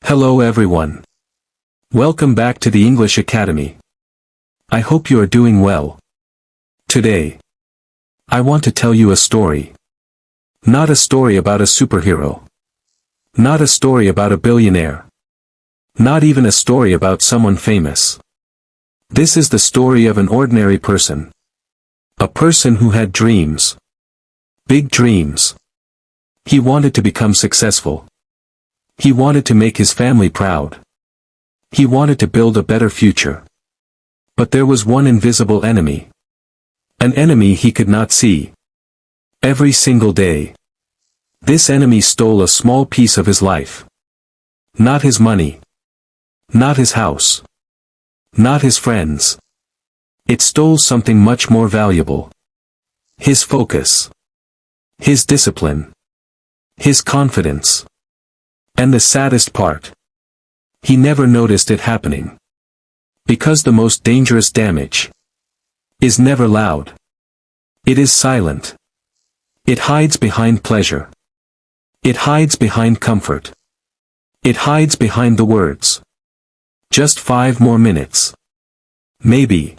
Hello everyone. Welcome back to the English Academy. I hope you are doing well. Today, I want to tell you a story. Not a story about a superhero. Not a story about a billionaire. Not even a story about someone famous. This is the story of an ordinary person. A person who had dreams. Big dreams. He wanted to become successful. He wanted to make his family proud. He wanted to build a better future. But there was one invisible enemy. An enemy he could not see. Every single day. This enemy stole a small piece of his life. Not his money. Not his house. Not his friends. It stole something much more valuable. His focus. His discipline. His confidence. And the saddest part. He never noticed it happening. Because the most dangerous damage is never loud. It is silent. It hides behind pleasure. It hides behind comfort. It hides behind the words. Just 5 more minutes. Maybe.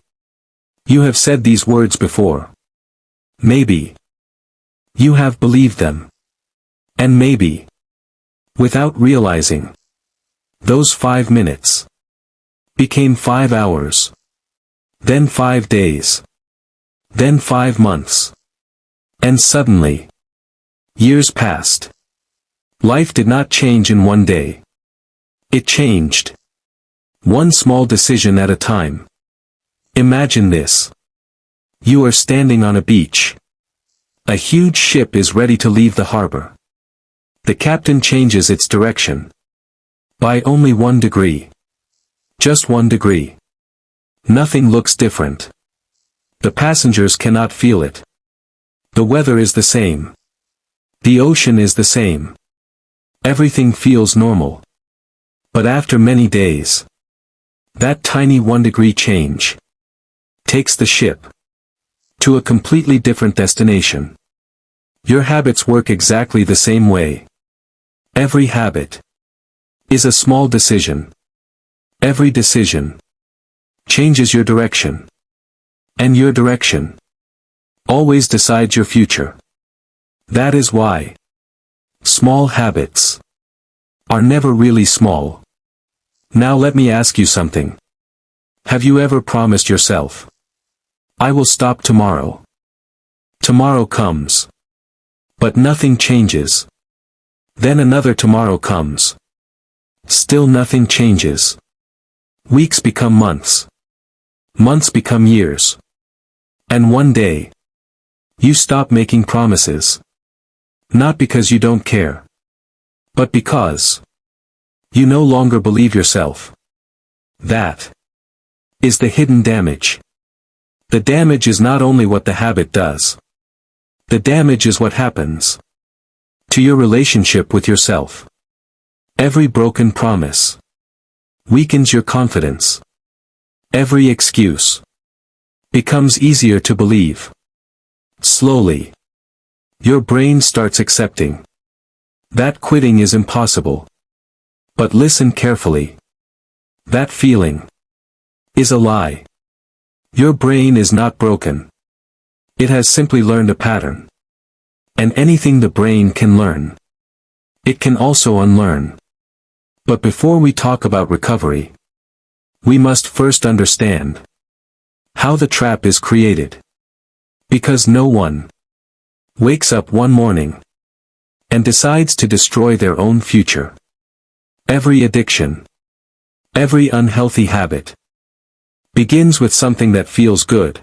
You have said these words before. Maybe. You have believed them. And maybe. Without realizing. Those 5 minutes. Became 5 hours. Then 5 days. Then 5 months. And suddenly. Years passed. Life did not change in one day. It changed. One small decision at a time. Imagine this. You are standing on a beach. A huge ship is ready to leave the harbor. The captain changes its direction. By only 1 degree. Just 1 degree. Nothing looks different. The passengers cannot feel it. The weather is the same. The ocean is the same. Everything feels normal. But after many days, that tiny 1 degree change takes the ship to a completely different destination. Your habits work exactly the same way. Every habit is a small decision. Every decision changes your direction. And your direction always decides your future. That is why small habits are never really small. Now let me ask you something. Have you ever promised yourself, I will stop tomorrow? Tomorrow comes. But nothing changes. Then another tomorrow comes. Still nothing changes. Weeks become months. Months become years. And one day, you stop making promises. Not because you don't care. But because you no longer believe yourself. That is the hidden damage. The damage is not only what the habit does. The damage is what happens to your relationship with yourself. Every broken promise weakens your confidence. Every excuse becomes easier to believe. Slowly, your brain starts accepting that quitting is impossible. But listen carefully. That feeling is a lie. Your brain is not broken. It has simply learned a pattern. And anything the brain can learn, it can also unlearn. But before we talk about recovery, we must first understand how the trap is created. Because no one wakes up one morning and decides to destroy their own future. Every addiction, every unhealthy habit, begins with something that feels good.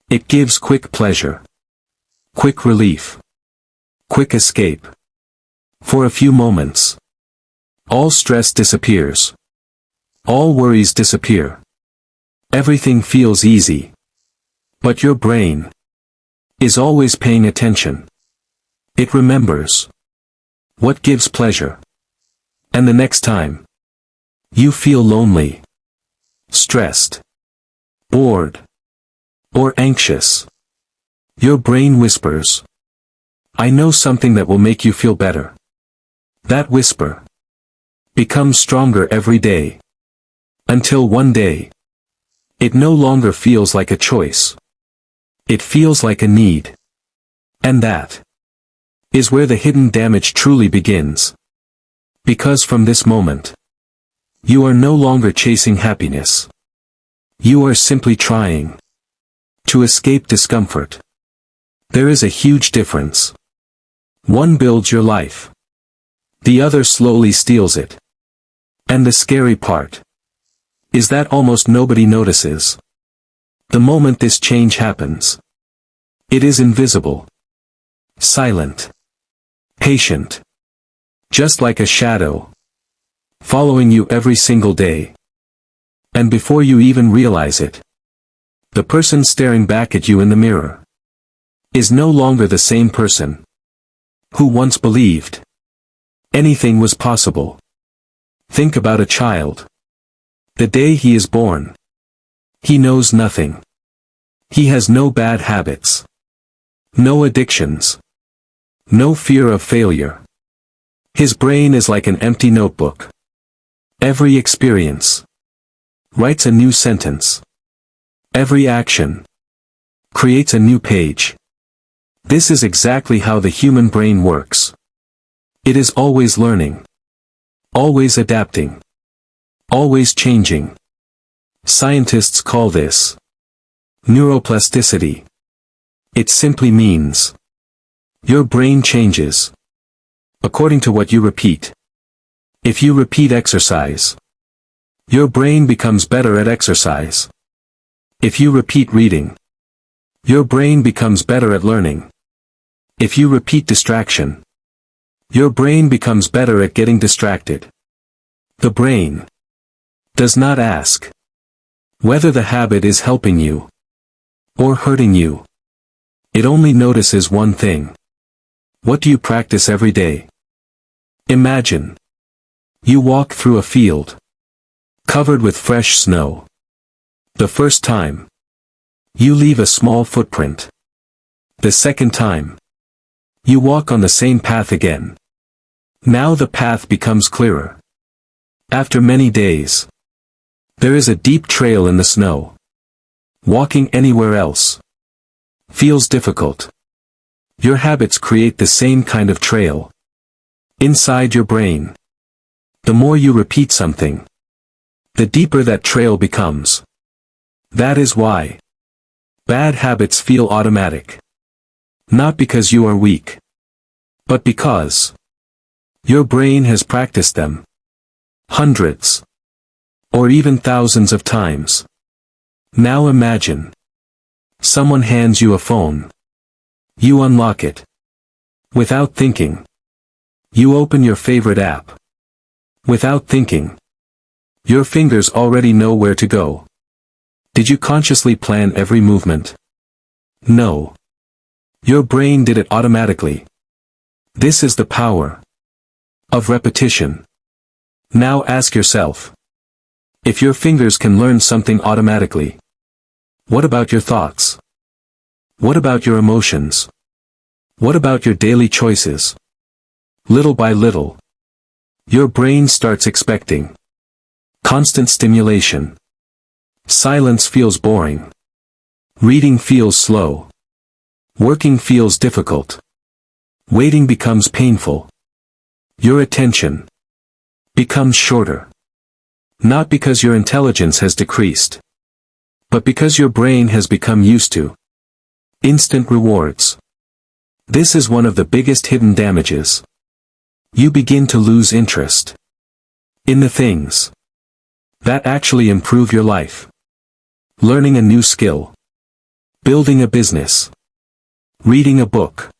It gives quick pleasure, quick relief, quick escape. For a few moments, all stress disappears. All worries disappear. Everything feels easy. But your brain is always paying attention. It remembers what gives pleasure. And the next time you feel lonely, stressed, bored, or anxious, your brain whispers, I know something that will make you feel better. That whisper becomes stronger every day. Until one day, it no longer feels like a choice. It feels like a need. And that is where the hidden damage truly begins. Because from this moment, you are no longer chasing happiness. You are simply trying to escape discomfort. There is a huge difference. One builds your life. The other slowly steals it. And the scary part is that almost nobody notices. The moment this change happens, it is invisible, silent, patient, just like a shadow, following you every single day. And before you even realize it, the person staring back at you in the mirror is no longer the same person who once believed anything was possible. Think about a child. The day he is born, he knows nothing. He has no bad habits, no addictions, no fear of failure. His brain is like an empty notebook. Every experience writes a new sentence. Every action creates a new page. This is exactly how the human brain works. It is always learning, always adapting, always changing. Scientists call this neuroplasticity. It simply means your brain changes according to what you repeat. If you repeat exercise, your brain becomes better at exercise. If you repeat reading, your brain becomes better at learning. If you repeat distraction, your brain becomes better at getting distracted. The brain does not ask whether the habit is helping you or hurting you. It only notices one thing. What do you practice every day? Imagine you walk through a field covered with fresh snow. The first time, you leave a small footprint. The second time, you walk on the same path again. Now the path becomes clearer. After many days, there is a deep trail in the snow. Walking anywhere else feels difficult. Your habits create the same kind of trail inside your brain. The more you repeat something, the deeper that trail becomes. That is why bad habits feel automatic. Not because you are weak, but because your brain has practiced them hundreds or even thousands of times. Now imagine someone hands you a phone. You unlock it. Without thinking, you open your favorite app. Without thinking, your fingers already know where to go. Did you consciously plan every movement? No. Your brain did it automatically. This is the power of repetition. Now ask yourself, if your fingers can learn something automatically, what about your thoughts? What about your emotions? What about your daily choices? Little by little, your brain starts expecting constant stimulation. Silence feels boring. Reading feels slow. Working feels difficult. Waiting becomes painful. Your attention becomes shorter. Not because your intelligence has decreased, but because your brain has become used to instant rewards. This is one of the biggest hidden damages. You begin to lose interest in the things that actually improve your life. Learning a new skill. Building a business. Reading a book.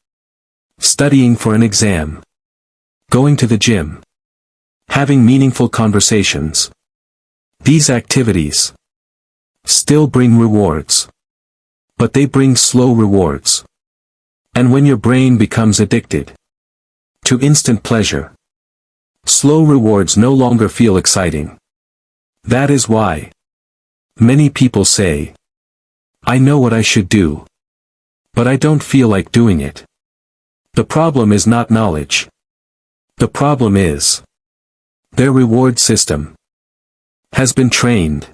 Studying for an exam. Going to the gym. Having meaningful conversations. These activities still bring rewards. But they bring slow rewards. And when your brain becomes addicted to instant pleasure, slow rewards no longer feel exciting. That is why many people say, I know what I should do, but I don't feel like doing it. The problem is not knowledge. The problem is Their reward system has been trained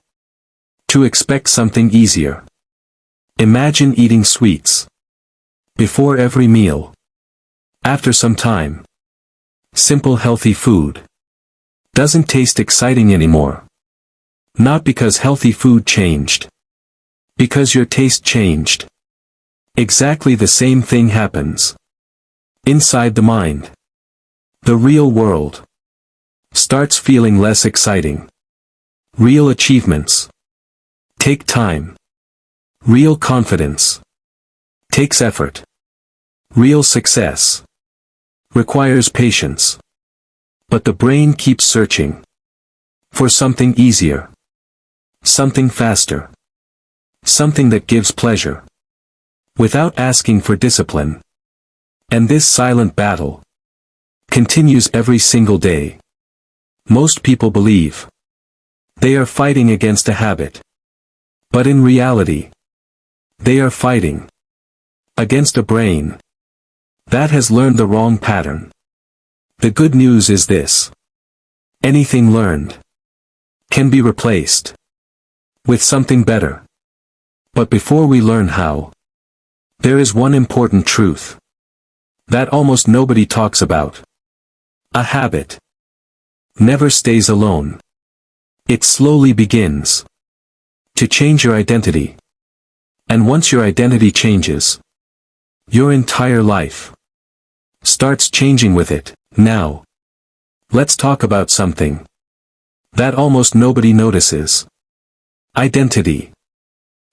to expect something easier. Imagine eating sweets before every meal. After some time, simple healthy food doesn't taste exciting anymore. Not because healthy food changed. Because your taste changed. Exactly the same thing happens inside the mind. The real world starts feeling less exciting. Real achievements take time. Real confidence takes effort. Real success requires patience. But the brain keeps searching for something easier, something faster, something that gives pleasure, without asking for discipline. And this silent battle continues every single day. Most people believe they are fighting against a habit. But in reality, they are fighting against a brain that has learned the wrong pattern. The good news is this: anything learned can be replaced with something better. But before we learn how, there is one important truth that almost nobody talks about. A habit never stays alone. It slowly begins to change your identity. And once your identity changes, your entire life starts changing with it. Now, let's talk about something that almost nobody notices. Identity.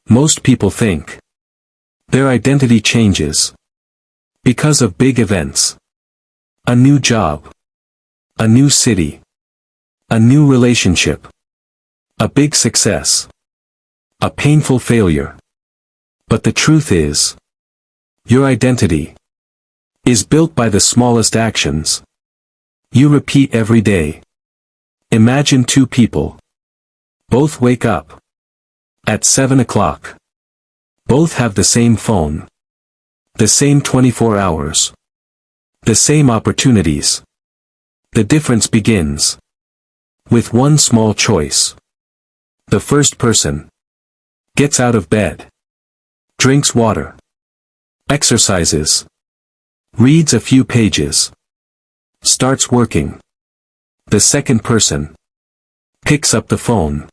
Most people think their identity changes because of big events. A new job. A new city. A new relationship. A big success. A painful failure. But the truth is, your identity is built by the smallest actions you repeat every day. Imagine two people. Both wake up at 7 o'clock. Both have the same phone. The same 24 hours. The same opportunities. The difference begins with one small choice. The first person gets out of bed, drinks water, exercises, reads a few pages, starts working. The second person picks up the phone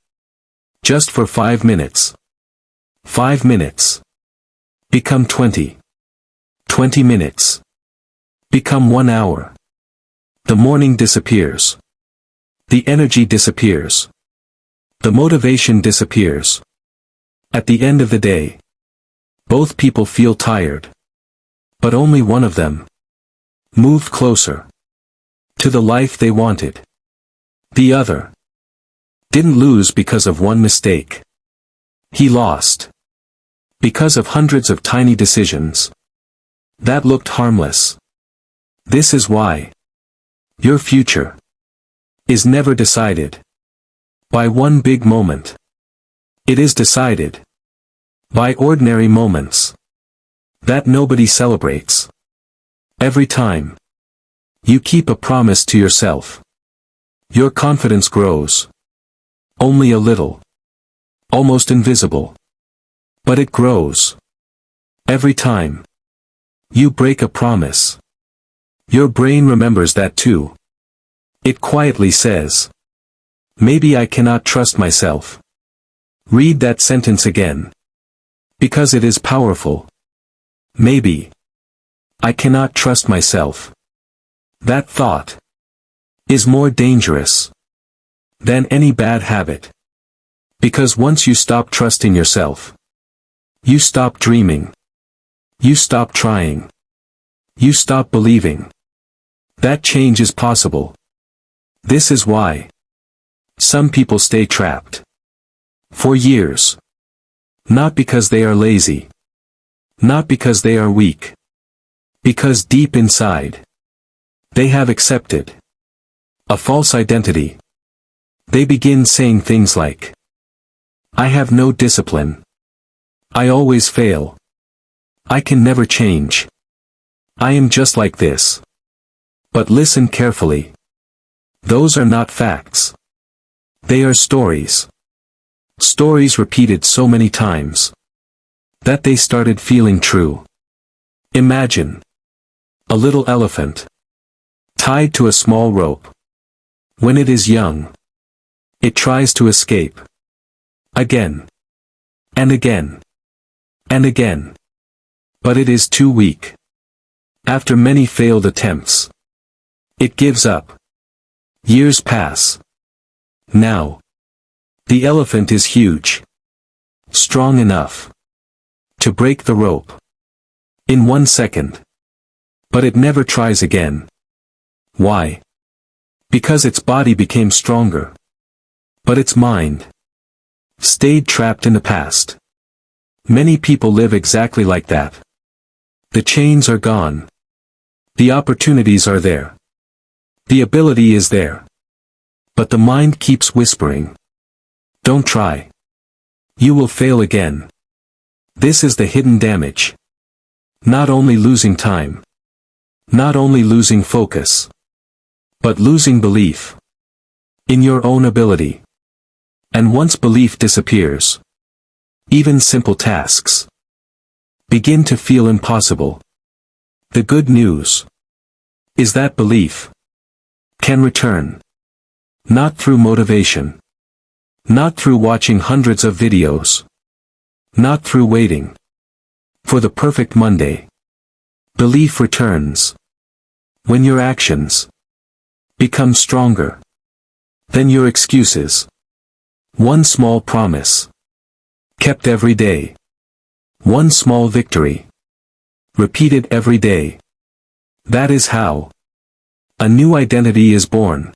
just for 5 minutes. 5 minutes become 20. 20 minutes become 1 hour. The morning disappears. The energy disappears. The motivation disappears. At the end of the day, both people feel tired. But only one of them moved closer to the life they wanted. The other didn't lose because of one mistake. He lost because of hundreds of tiny decisions that looked harmless. This is why your future is never decided by one big moment. It is decided by ordinary moments that nobody celebrates. Every time you keep a promise to yourself, your confidence grows. Only a little. Almost invisible. But it grows. Every time you break a promise, your brain remembers that too. It quietly says, maybe I cannot trust myself. Read that sentence again. Because it is powerful. Maybe I cannot trust myself. That thought is more dangerous than any bad habit. Because once you stop trusting yourself, you stop dreaming. You stop trying. You stop believing that change is possible. This is why some people stay trapped for years. Not because they are lazy. Not because they are weak. Because deep inside, they have accepted a false identity. They begin saying things like, I have no discipline. I always fail. I can never change. I am just like this. But listen carefully. Those are not facts. They are stories. Stories repeated so many times that they started feeling true. Imagine a little elephant tied to a small rope. When it is young, it tries to escape. Again. And again. And again. But it is too weak. After many failed attempts, it gives up. Years pass. Now, the elephant is huge. Strong enough to break the rope in 1 second. But it never tries again. Why? Because its body became stronger. But its mind stayed trapped in the past. Many people live exactly like that. The chains are gone. The opportunities are there. The ability is there. But the mind keeps whispering. Don't try. You will fail again. This is the hidden damage. Not only losing time. Not only losing focus. But losing belief in your own ability. And once belief disappears, even simple tasks begin to feel impossible. The good news is that belief can return. Not through motivation. Not through watching hundreds of videos. Not through waiting for the perfect Monday. Belief returns when your actions become stronger than your excuses. One small promise kept every day. One small victory repeated every day. That is how a new identity is born.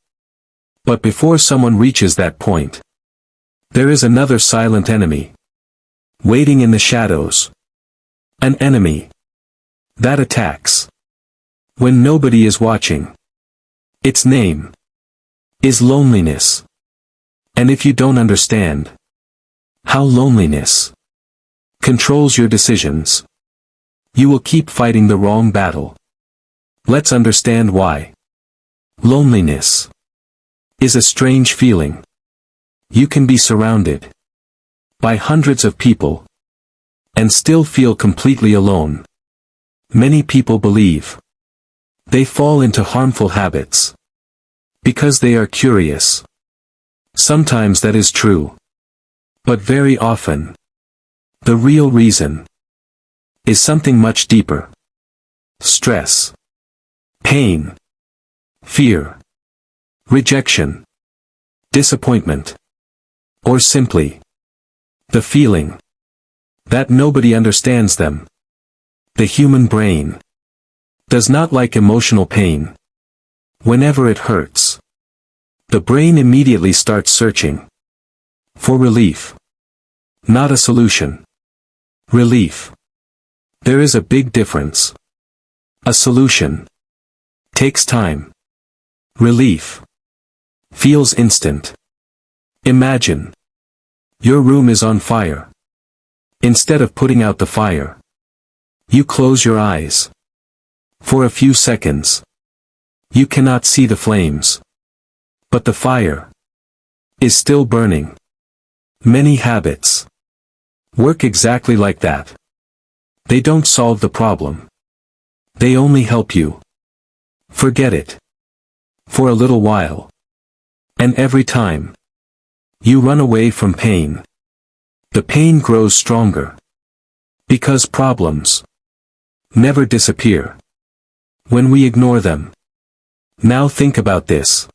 But before someone reaches that point, there is another silent enemy waiting in the shadows. An enemy that attacks when nobody is watching. Its name is loneliness. And if you don't understand how loneliness controls your decisions, you will keep fighting the wrong battle. Let's understand why. Loneliness is a strange feeling. You can be surrounded by hundreds of people and still feel completely alone. Many people believe they fall into harmful habits because they are curious. Sometimes that is true. But very often, the real reason is something much deeper. Stress, pain, fear, rejection, disappointment, or simply the feeling that nobody understands them. The human brain does not like emotional pain. Whenever it hurts, the brain immediately starts searching for relief. Not a solution. Relief. There is a big difference. A solution takes time. Relief feels instant. Imagine your room is on fire. Instead of putting out the fire, you close your eyes. For a few seconds, you cannot see the flames. But the fire is still burning. Many habits work exactly like that. They don't solve the problem. They only help you forget it for a little while. And every time you run away from pain, the pain grows stronger. Because problems never disappear when we ignore them. Now think about this.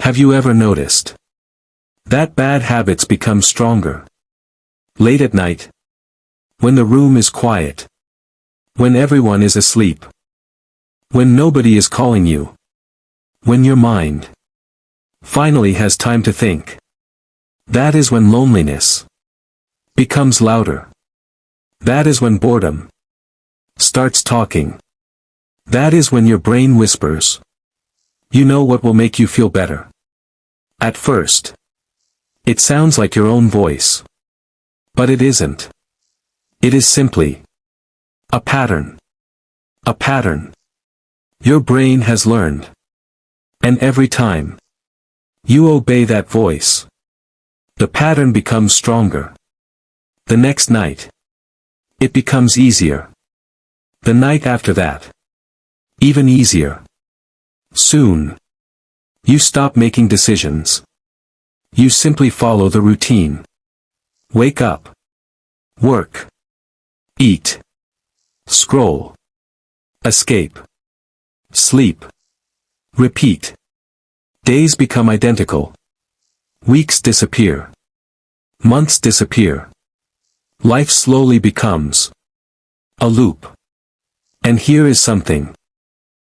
Have you ever noticed that bad habits become stronger late at night, when the room is quiet, when everyone is asleep, when nobody is calling you, when your mind finally has time to think? That is when loneliness becomes louder. That is when boredom starts talking. That is when your brain whispers, "You know what will make you feel better?" At first, it sounds like your own voice. But it isn't. It is simply a pattern. A pattern your brain has learned. And every time you obey that voice, the pattern becomes stronger. The next night, it becomes easier. The night after that, even easier. Soon, you stop making decisions. You simply follow the routine. Wake up. Work. Eat. Scroll. Escape. Sleep. Repeat. Days become identical. Weeks disappear. Months disappear. Life slowly becomes a loop. And here is something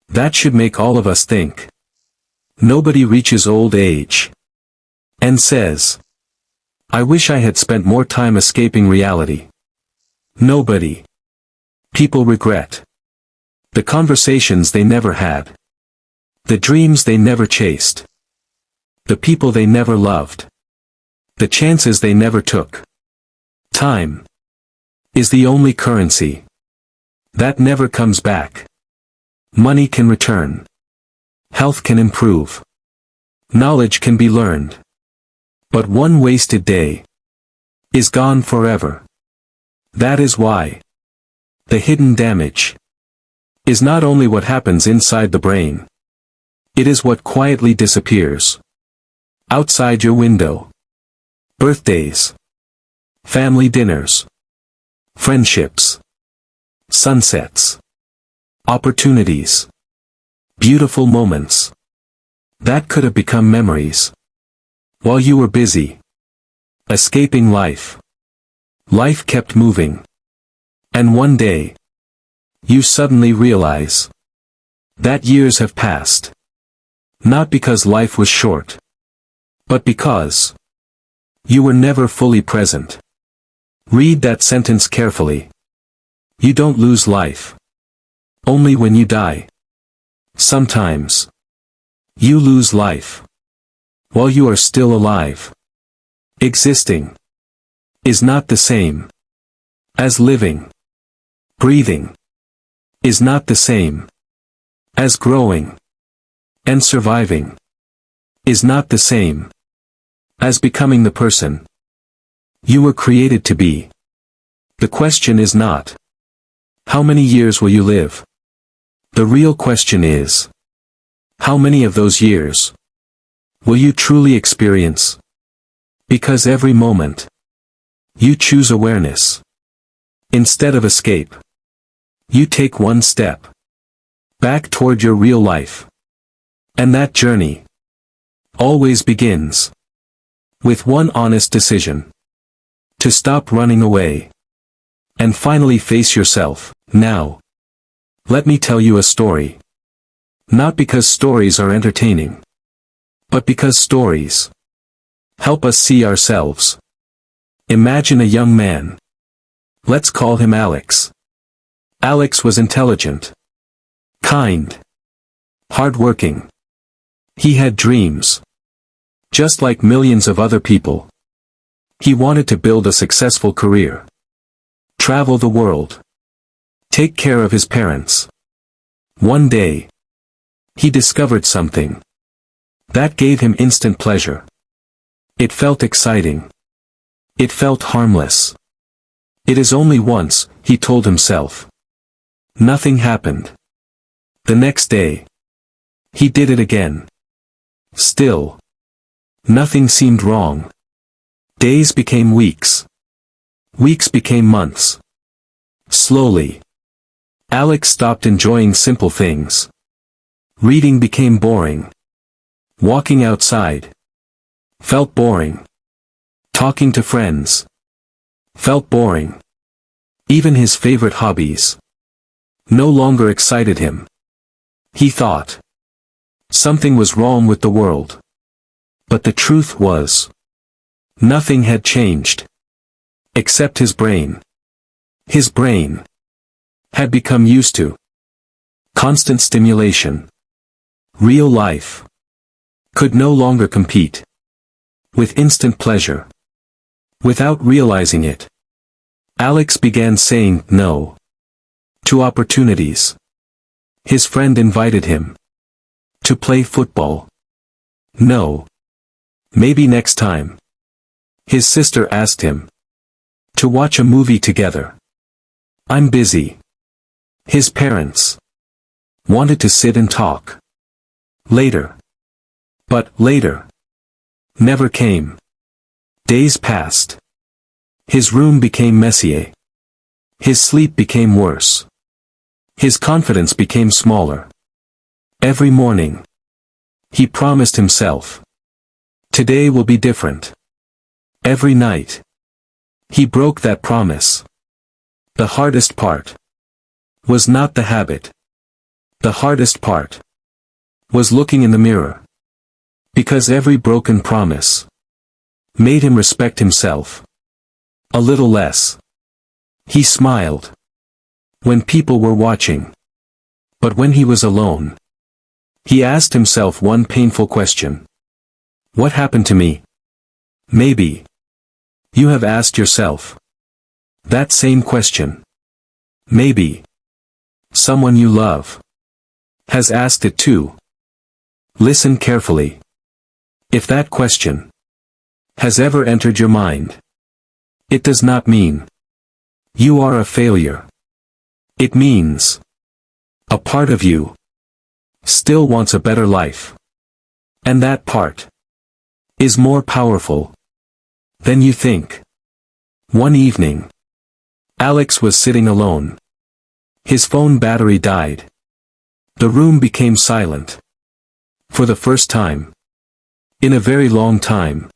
that should make all of us think. Nobody reaches old age and says, "I wish I had spent more time escaping reality." Nobody. People regret the conversations they never had, the dreams they never chased, the people they never loved, the chances they never took. Time is the only currency that never comes back. Money can return. Health can improve. Knowledge can be learned. But one wasted day is gone forever. That is why the hidden damage is not only what happens inside the brain. It is what quietly disappears outside your window. Birthdays, family dinners, friendships, sunsets, opportunities, beautiful moments that could have become memories while you were busy escaping life. Life kept moving. And one day, you suddenly realize that years have passed. Not because life was short, but because you were never fully present. Read that sentence carefully. You don't lose life only when you die. Sometimes you lose life while you are still alive. Existing is not the same as living. Breathing is not the same as growing. And surviving is not the same as becoming the person you were created to be. The question is not, how many years will you live? The real question is, how many of those years will you truly experience? Because every moment, you choose awareness instead of escape. You take one step back toward your real life. And that journey always begins with one honest decision: to stop running away and finally face yourself. Now, let me tell you a story. Not because stories are entertaining, but because stories help us see ourselves. Imagine a young man. Let's call him Alex. Alex was intelligent, kind, hardworking. He had dreams, just like millions of other people. He wanted to build a successful career, travel the world, take care of his parents. One day, he discovered something that gave him instant pleasure. It felt exciting. It felt harmless. It is only once, he told himself. Nothing happened. The next day, he did it again. Still, nothing seemed wrong. Days became weeks. Weeks became months. Slowly, Alex stopped enjoying simple things. Reading became boring. Walking outside felt boring. Talking to friends felt boring. Even his favorite hobbies no longer excited him. He thought something was wrong with the world. But the truth was, nothing had changed. Except his brain. His brain had become used to constant stimulation. Real life could no longer compete with instant pleasure. Without realizing it, Alex began saying no to opportunities. His friend invited him To play football? No. Maybe next time. His sister asked him. To watch a movie together. I'm busy. His parents wanted to sit and talk. Later. But later never came. Days passed. His room became messier. His sleep became worse. His confidence became smaller. Every morning, he promised himself, today will be different. Every night, he broke that promise. The hardest part was not the habit. The hardest part was looking in the mirror. Because every broken promise made him respect himself a little less. He smiled when people were watching. But when he was alone, he asked himself one painful question. What happened to me? Maybe you have asked yourself that same question. Maybe someone you love has asked it too. Listen carefully. If that question has ever entered your mind, it does not mean you are a failure. It means a part of you still wants a better life. And that part is more powerful than you think. One evening, Alex was sitting alone. His phone battery died. The room became silent. For the first time in a very long time,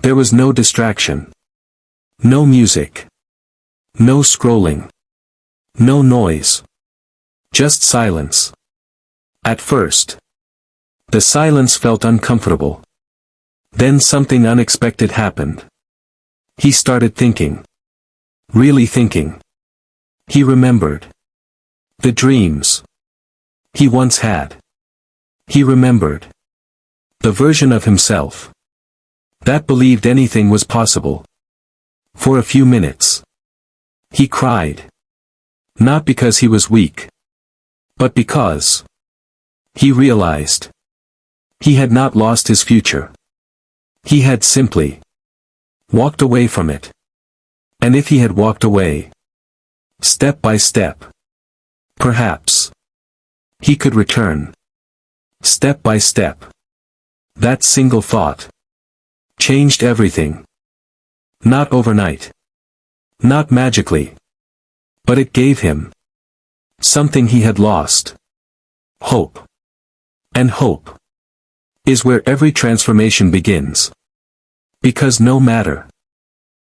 there was no distraction. No music. No scrolling. No noise. Just silence. At first, the silence felt uncomfortable. Then something unexpected happened. He started thinking. Really thinking. He remembered the dreams he once had. He remembered the version of himself that believed anything was possible. For a few minutes, he cried. Not because he was weak, but because he realized he had not lost his future. He had simply walked away from it. And if he had walked away, step by step, perhaps he could return. Step by step. That single thought changed everything. Not overnight. Not magically. But it gave him something he had lost. Hope. And hope is where every transformation begins. Because no matter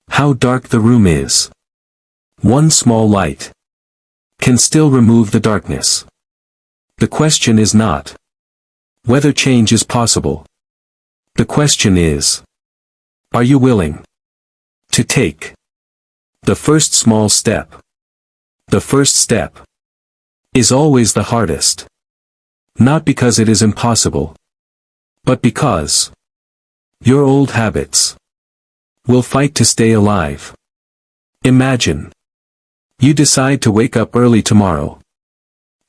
how dark the room is, one small light can still remove the darkness. The question is not whether change is possible. The question is, are you willing to take the first small step? The first step is always the hardest. Not because it is impossible, but because your old habits will fight to stay alive. Imagine you decide to wake up early tomorrow.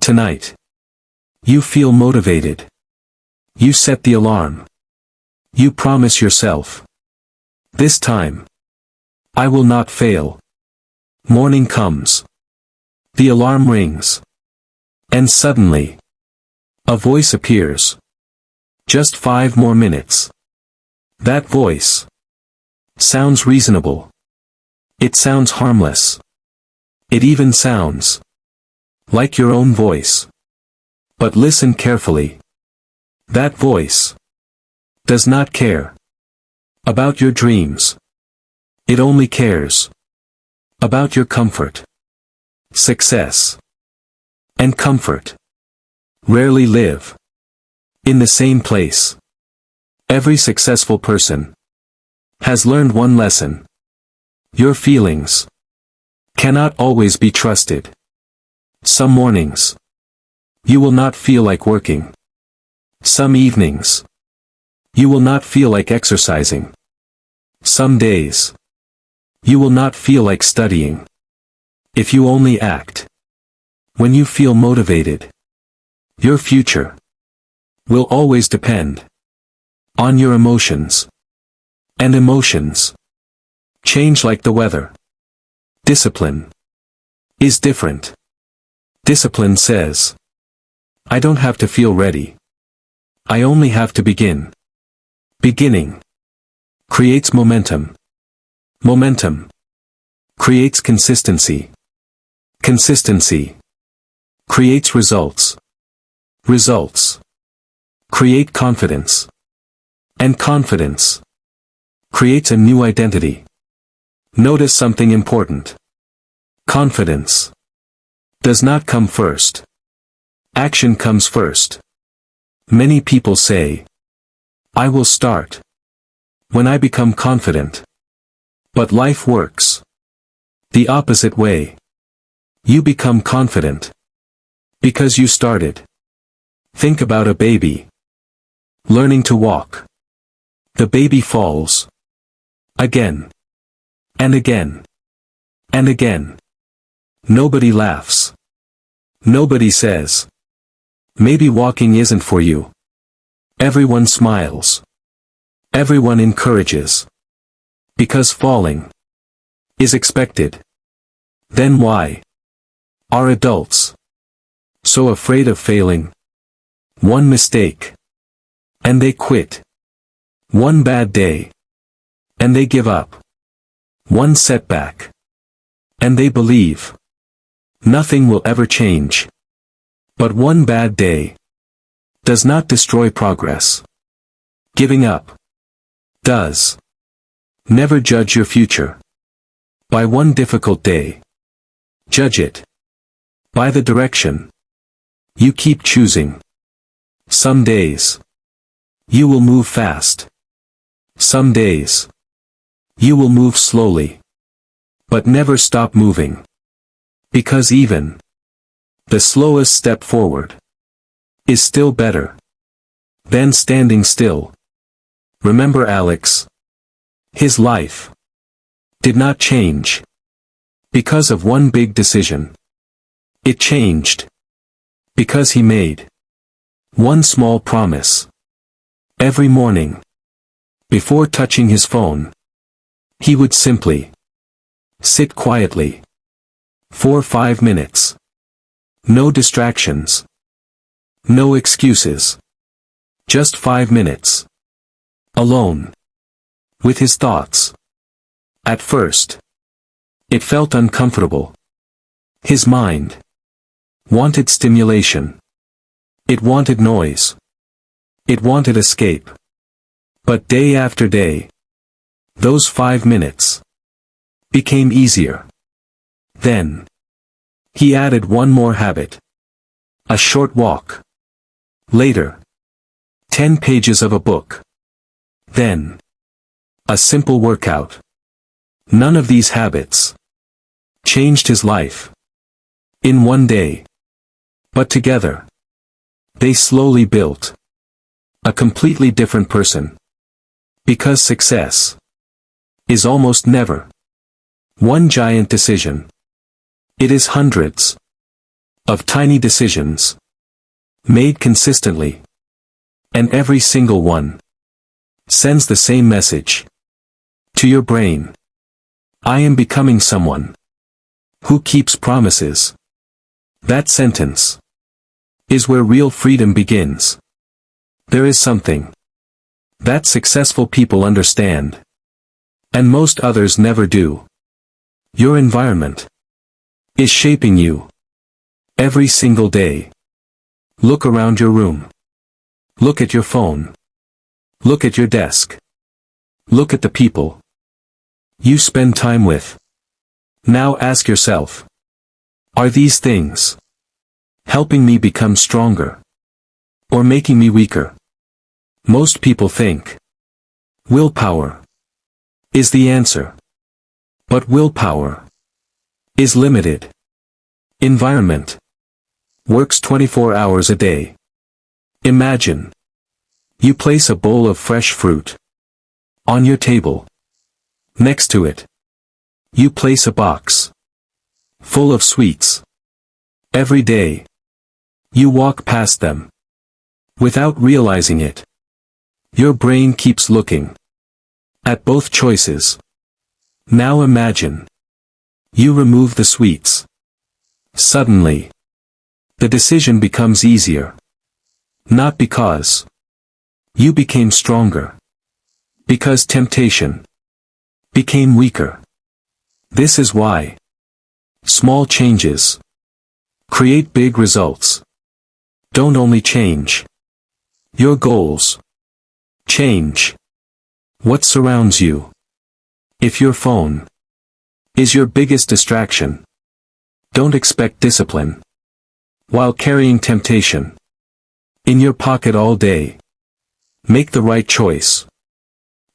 Tonight, you feel motivated. You set the alarm. You promise yourself, this time, I will not fail. Morning comes. The alarm rings. And suddenly, a voice appears. Just 5 more minutes. That voice sounds reasonable. It sounds harmless. It even sounds like your own voice. But listen carefully. That voice does not care about your dreams. It only cares about your comfort. Success and comfort rarely live in the same place. Every successful person has learned one lesson. Your feelings cannot always be trusted. Some mornings, you will not feel like working. Some evenings, you will not feel like exercising. Some days, you will not feel like studying. If you only act when you feel motivated, your future will always depend on your emotions. And emotions change like the weather. Discipline is different. Discipline says, I don't have to feel ready. I only have to begin. Beginning creates momentum. Momentum creates consistency. Consistency creates results. Results create confidence. And confidence creates a new identity. Notice something important. Confidence does not come first. Action comes first. Many people say, I will start when I become confident. But life works the opposite way. You become confident because you started. Think about a baby learning to walk. The baby falls again and again and again. Nobody laughs. Nobody says, maybe walking isn't for you. Everyone smiles. Everyone encourages. Because falling is expected. Then why are adults so afraid of failing? One mistake, and they quit. One bad day, and they give up. One setback, and they believe nothing will ever change. But one bad day does not destroy progress. Giving up does. Never judge your future by one difficult day. Judge it by the direction you keep choosing. Some days you will move fast. Some days you will move slowly. But never stop moving. Because even the slowest step forward is still better than standing still. Remember Alex? His life did not change because of one big decision. It changed because he made one small promise. Every morning, before touching his phone, he would simply sit quietly for 5 minutes. No distractions. No excuses. Just 5 minutes. Alone. With his thoughts. At first, it felt uncomfortable. His mind wanted stimulation. It wanted noise. It wanted escape. But day after day, those 5 minutes became easier. Then, he added one more habit. A short walk. Later, 10 pages of a book. Then, a simple workout. None of these habits changed his life in one day. But together, they slowly built a completely different person. Because success is almost never one giant decision. It is hundreds of tiny decisions made consistently. And every single one sends the same message to your brain. I am becoming someone who keeps promises. That sentence is where real freedom begins. There is something that successful people understand, and most others never do. Your environment is shaping you every single day. Look around your room. Look at your phone. Look at your desk. Look at the people you spend time with. Now ask yourself, are these things helping me become stronger or making me weaker? Most people think willpower is the answer. But willpower is limited. Environment works 24 hours a day. Imagine you place a bowl of fresh fruit on your table. Next to it, you place a box full of sweets. Every day, you walk past them. Without realizing it, your brain keeps looking at both choices. Now imagine you remove the sweets. Suddenly, the decision becomes easier. Not because you became stronger, because temptation became weaker. This is why small changes create big results. Don't only change your goals, change what surrounds you. If your phone is your biggest distraction, don't expect discipline while carrying temptation in your pocket all day. Make the right choice,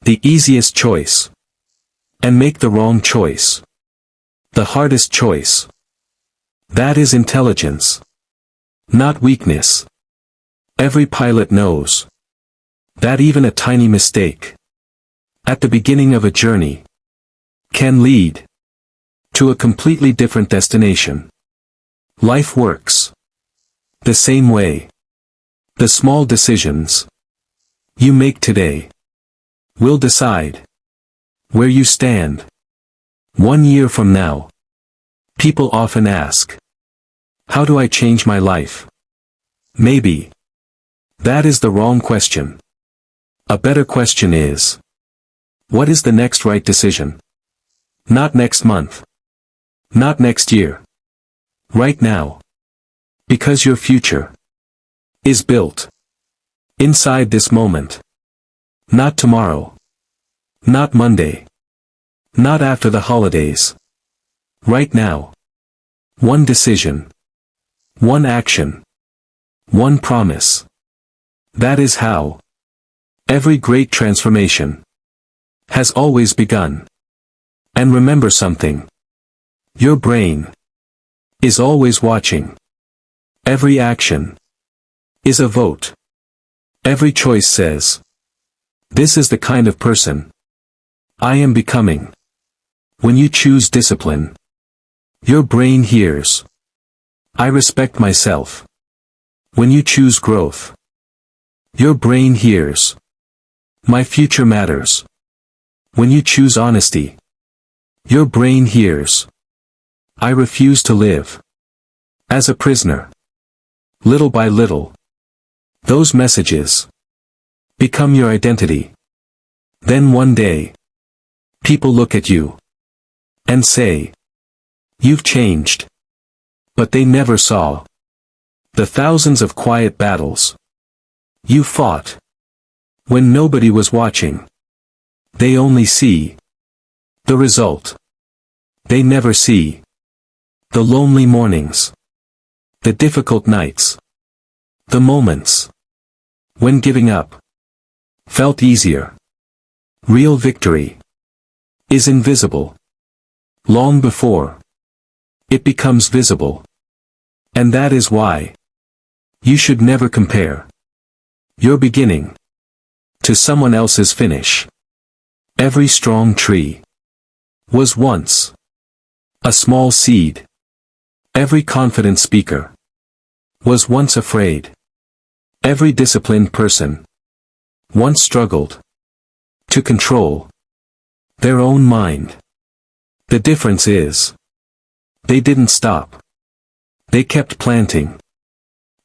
the easiest choice, and make the wrong choice, the hardest choice. That is intelligence, not weakness. Every pilot knows that even a tiny mistake at the beginning of a journey can lead to a completely different destination. Life works the same way. The small decisions you make today will decide where you stand 1 year from now. People often ask, how do I change my life? Maybe that is the wrong question. A better question is, what is the next right decision? Not next month. Not next year. Right now. Because your future is built inside this moment. Not tomorrow. Not Monday. Not after the holidays. Right now. One decision. One action. One promise. That is how every great transformation has always begun. And remember something. Your brain is always watching. Every action is a vote. Every choice says, this is the kind of person I am becoming. When you choose discipline, your brain hears, I respect myself. When you choose growth, your brain hears, my future matters. When you choose honesty, your brain hears, I refuse to live as a prisoner. Little by little, those messages become your identity. Then one day, people look at you and say, you've changed. But they never saw the thousands of quiet battles you fought when nobody was watching. They only see the result. They never see the lonely mornings, the difficult nights, the moments when giving up felt easier. Real victory is invisible long before it becomes visible. And that is why you should never compare your beginning to someone else's finish. Every strong tree was once a small seed. Every confident speaker was once afraid. Every disciplined person once struggled to control their own mind. The difference is, they didn't stop. They kept planting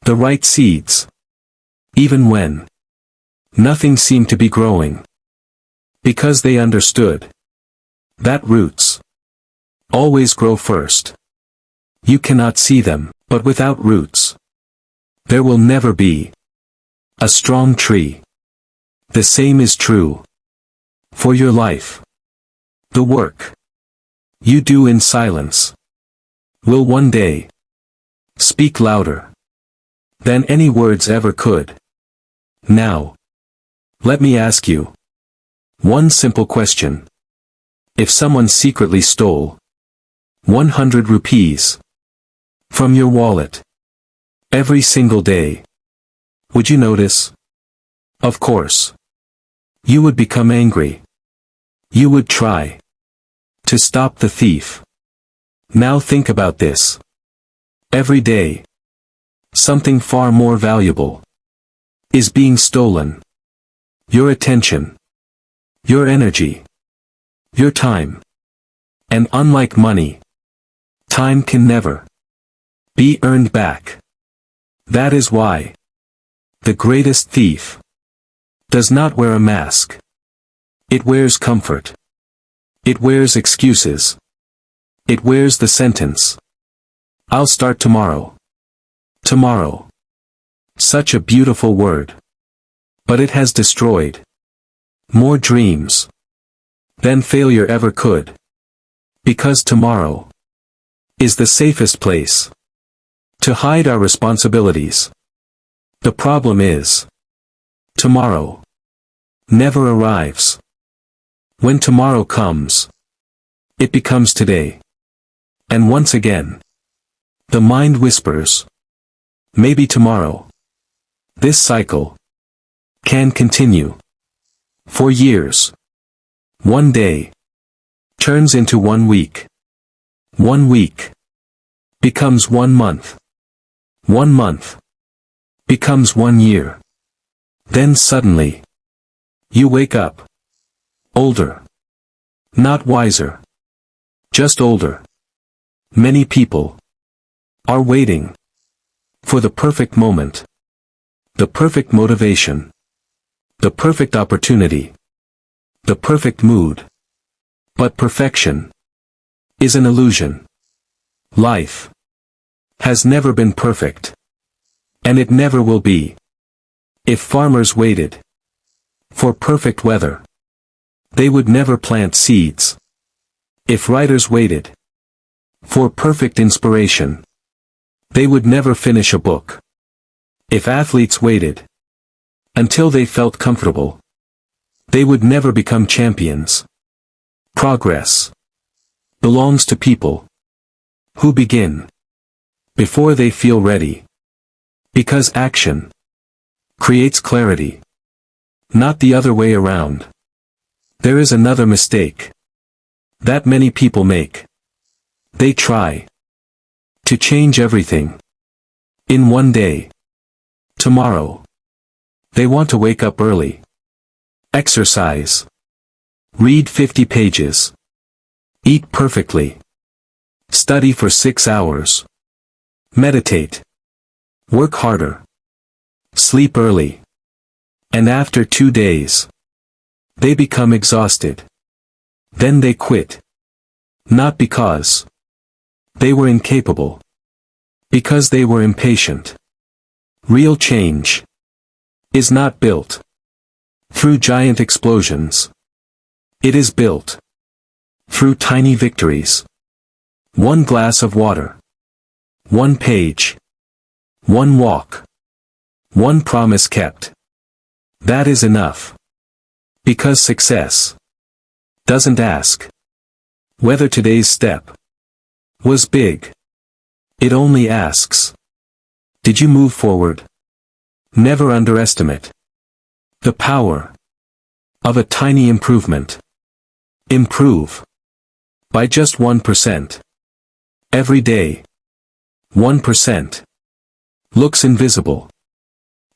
the right seeds, even when nothing seemed to be growing. Because they understood that roots always grow first. You cannot see them, but without roots, there will never be a strong tree. The same is true for your life. The work you do in silence will one day speak louder than any words ever could. Now, let me ask you one simple question. If someone secretly stole 100 rupees from your wallet every single day, would you notice? Of course. You would become angry. You would try to stop the thief. Now think about this. Every day, something far more valuable is being stolen. Your attention. Your energy. Your time. And unlike money, time can never be earned back. That is why the greatest thief does not wear a mask. It wears comfort. It wears excuses. It wears the sentence, "I'll start tomorrow." Tomorrow. Such a beautiful word. But it has destroyed more dreams than failure ever could. Because tomorrow is the safest place to hide our responsibilities. The problem is, tomorrow never arrives. When tomorrow comes, it becomes today. And once again, the mind whispers, maybe tomorrow. This cycle can continue for years. One day turns into 1 week. 1 week becomes 1 month. 1 month becomes 1 year. Then suddenly, you wake up. Older. Not wiser. Just older. Many people are waiting for the perfect moment. The perfect motivation. The perfect opportunity. The perfect mood. But perfection is an illusion. Life has never been perfect. And it never will be. If farmers waited for perfect weather, they would never plant seeds. If writers waited for perfect inspiration, they would never finish a book. If athletes waited until they felt comfortable, they would never become champions. Progress belongs to people who begin before they feel ready. Because action creates clarity, not the other way around. There is another mistake that many people make. They try to change everything in one day. Tomorrow, they want to wake up early, exercise, read 50 pages, eat perfectly, study for 6 hours, meditate, work harder, sleep early, and after 2 days, they become exhausted. Then they quit. Not because they were incapable. Because they were impatient. Real change is not built through giant explosions. It is built through tiny victories. 1 glass of water. 1 page. 1 walk. 1 promise kept. That is enough. Because success doesn't ask whether today's step was big. It only asks, did you move forward? Never underestimate the power of a tiny improvement. Improve by just 1%. Every day. 1% looks invisible.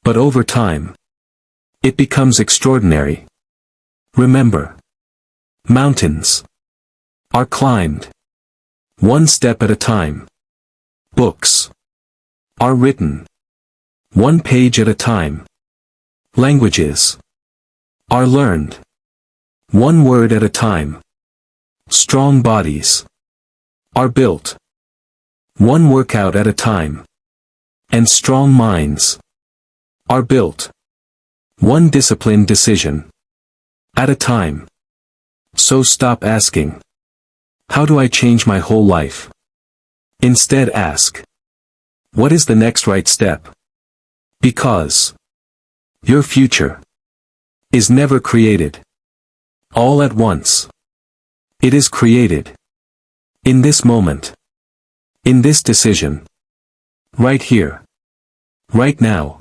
But over time, it becomes extraordinary. Remember, mountains are climbed 1 step at a time. Books are written 1 page at a time. Languages are learned 1 word at a time. Strong bodies are built 1 workout at a time. And strong minds are built 1 disciplined decision at a time. So stop asking, how do I change my whole life? Instead ask, what is the next right step? Because your future is never created all at once. It is created in this moment, in this decision, right here, right now,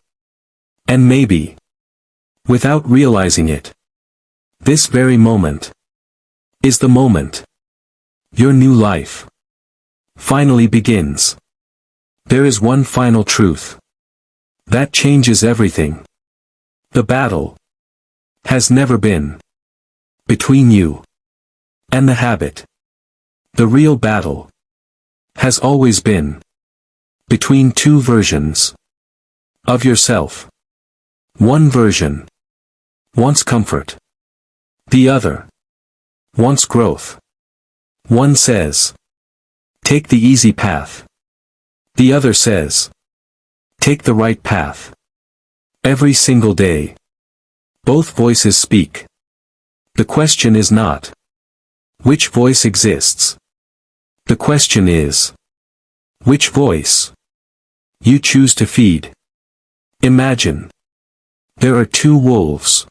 and maybe, without realizing it, this very moment is the moment your new life finally begins. There is one final truth that changes everything. The battle has never been between you and the habit. The real battle has always been between two versions of yourself. One version wants comfort. The other wants growth. One says, take the easy path. The other says, take the right path. Every single day, both voices speak. The question is not, which voice exists? The question is, which voice you choose to feed? Imagine, there are two wolves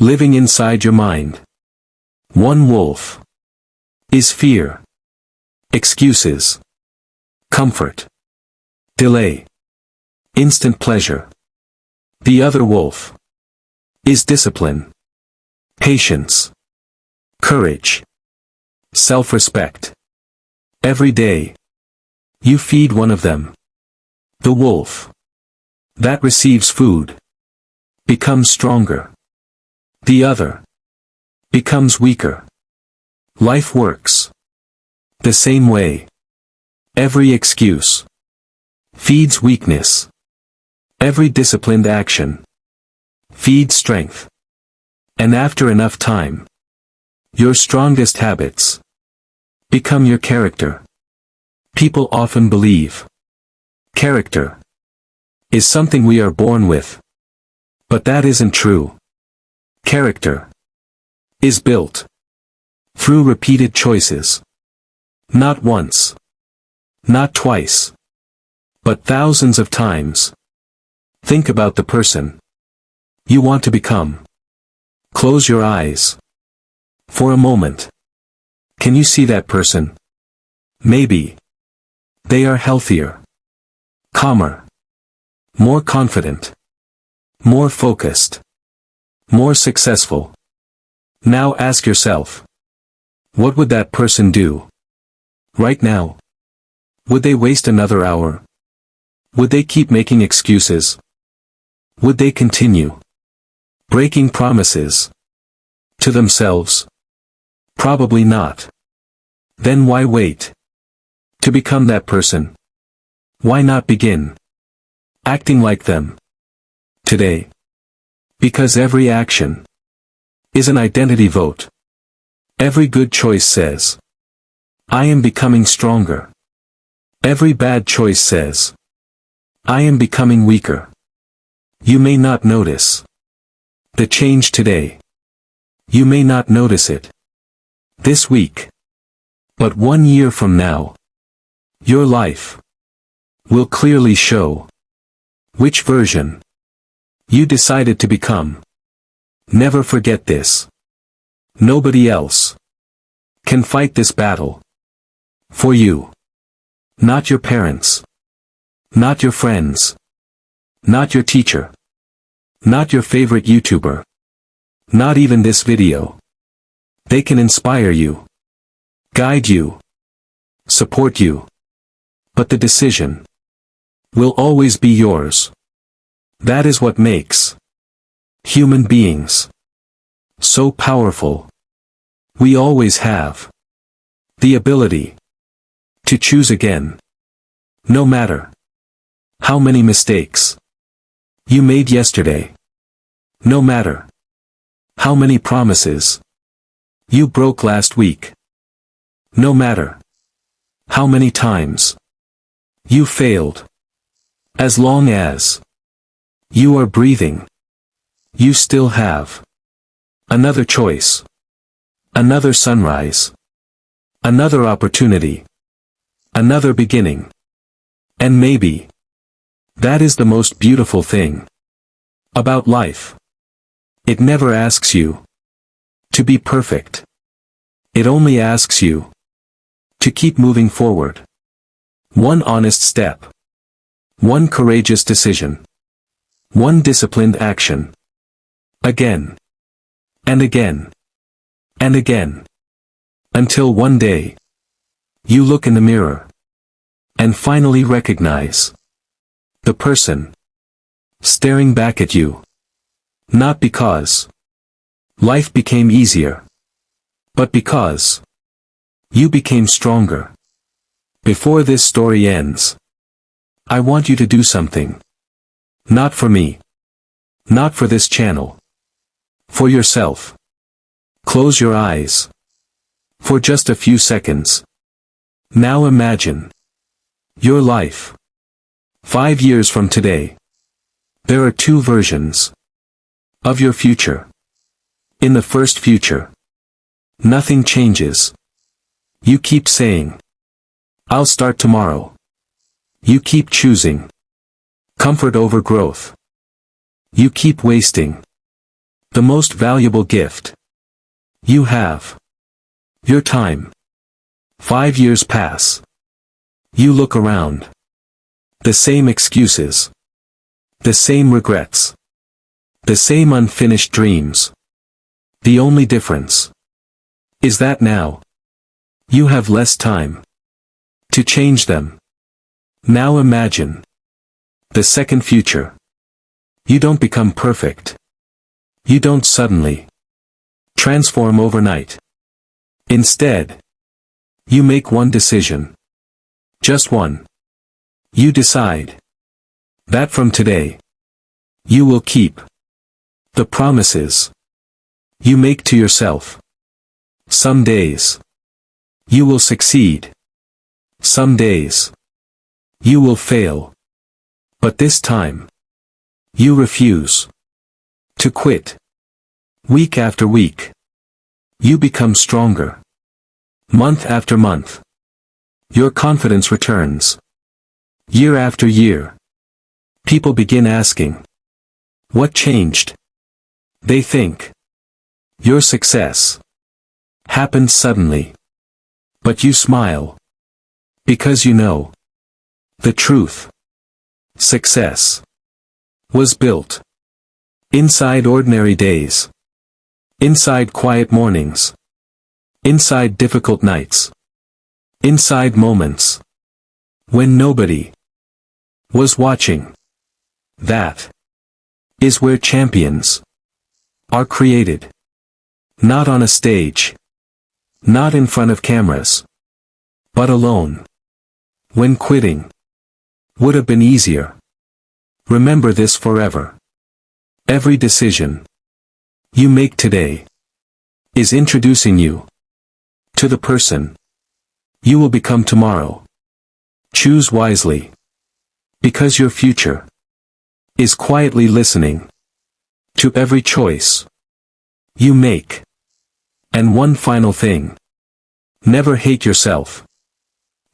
living inside your mind. One wolf is fear, excuses, comfort, delay, instant pleasure. The other wolf is discipline, patience, courage, self-respect. Every day, you feed one of them. The wolf that receives food becomes stronger. The other becomes weaker. Life works the same way. Every excuse feeds weakness. Every disciplined action feeds strength. And after enough time, your strongest habits become your character. People often believe character is something we are born with. But that isn't true. Character is built through repeated choices. Not once, not twice, but thousands of times. Think about the person you want to become. Close your eyes for a moment. Can you see that person? Maybe they are healthier, calmer, more confident, more focused, more successful. Now ask yourself, what would that person do right now? Would they waste another hour? Would they keep making excuses? Would they continue breaking promises to themselves? Probably not. Then why wait to become that person? Why not begin acting like them today? Because every action is an identity vote. Every good choice says, I am becoming stronger. Every bad choice says, I am becoming weaker. You may not notice the change today. You may not notice it this week. But 1 year from now, your life will clearly show which version you decided to become. Never forget this. Nobody else can fight this battle for you. Not your parents. Not your friends. Not your teacher. Not your favorite YouTuber. Not even this video. They can inspire you, guide you, support you. But the decision will always be yours. That is what makes human beings so powerful. We always have the ability to choose again. No matter how many mistakes you made yesterday. No matter how many promises you broke last week. No matter how many times you failed. As long as you are breathing, you still have another choice, another sunrise, another opportunity, another beginning. And maybe that is the most beautiful thing about life. It never asks you to be perfect. It only asks you to keep moving forward. One honest step. One courageous decision. One disciplined action. Again. And again. And again. Until one day, you look in the mirror and finally recognize the person staring back at you. Not because life became easier, but because you became stronger. Before this story ends, I want you to do something. Not for me. Not for this channel. For yourself. Close your eyes. For just a few seconds. Now imagine your life. 5 years from today. There are two versions of your future. In the first future, nothing changes. You keep saying, I'll start tomorrow. You keep choosing comfort over growth. You keep wasting the most valuable gift you have, your time. 5 years pass. You look around. The same excuses. The same regrets. The same unfinished dreams. The only difference is that now you have less time to change them. Now imagine the second future. You don't become perfect. You don't suddenly transform overnight. Instead, you make one decision. Just one. You decide that from today, you will keep the promises you make to yourself. Some days, you will succeed. Some days, you will fail. But this time, you refuse to quit. Week after week, you become stronger. Month after month, your confidence returns. Year after year, people begin asking, what changed? They think your success happened suddenly. But you smile. Because you know the truth. Success was built inside ordinary days. Inside quiet mornings. Inside difficult nights. Inside moments when nobody was watching. That is where champions are created. Not on a stage. Not in front of cameras. But alone. When quitting would have been easier. Remember this forever. Every decision you make today is introducing you to the person you will become tomorrow. Choose wisely. Because your future is quietly listening to every choice you make. And one final thing. Never hate yourself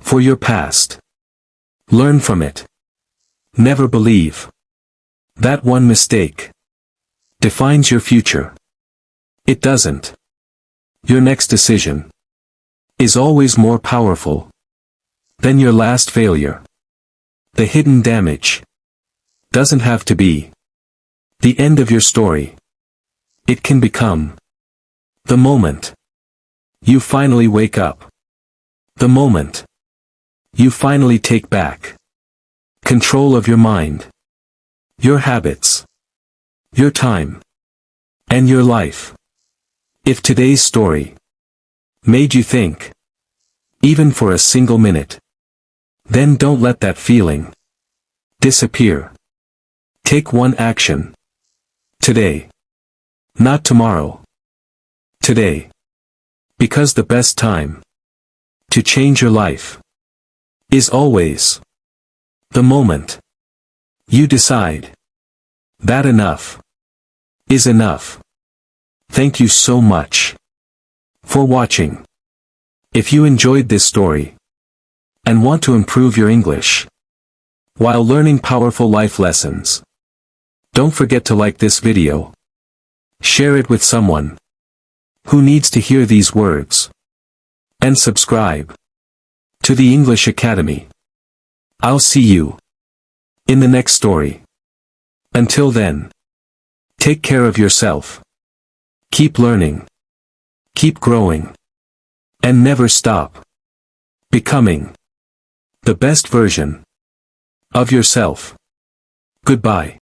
for your past. Learn from it. Never believe that one mistake defines your future. It doesn't. Your next decision is always more powerful than your last failure. The hidden damage doesn't have to be the end of your story. It can become the moment you finally wake up. The moment you finally take back control of your mind, your habits, your time, and your life. If today's story made you think, even for a single minute, then don't let that feeling disappear. Take one action. Today. Not tomorrow. Today. Because the best time to change your life is always the moment you decide that enough is enough. Thank you so much for watching. If you enjoyed this story and want to improve your English while learning powerful life lessons, don't forget to like this video. Share it with someone who needs to hear these words. And subscribe to the English Academy. I'll see you in the next story. Until then, take care of yourself. Keep learning. Keep growing. And never stop becoming the best version of yourself. Goodbye.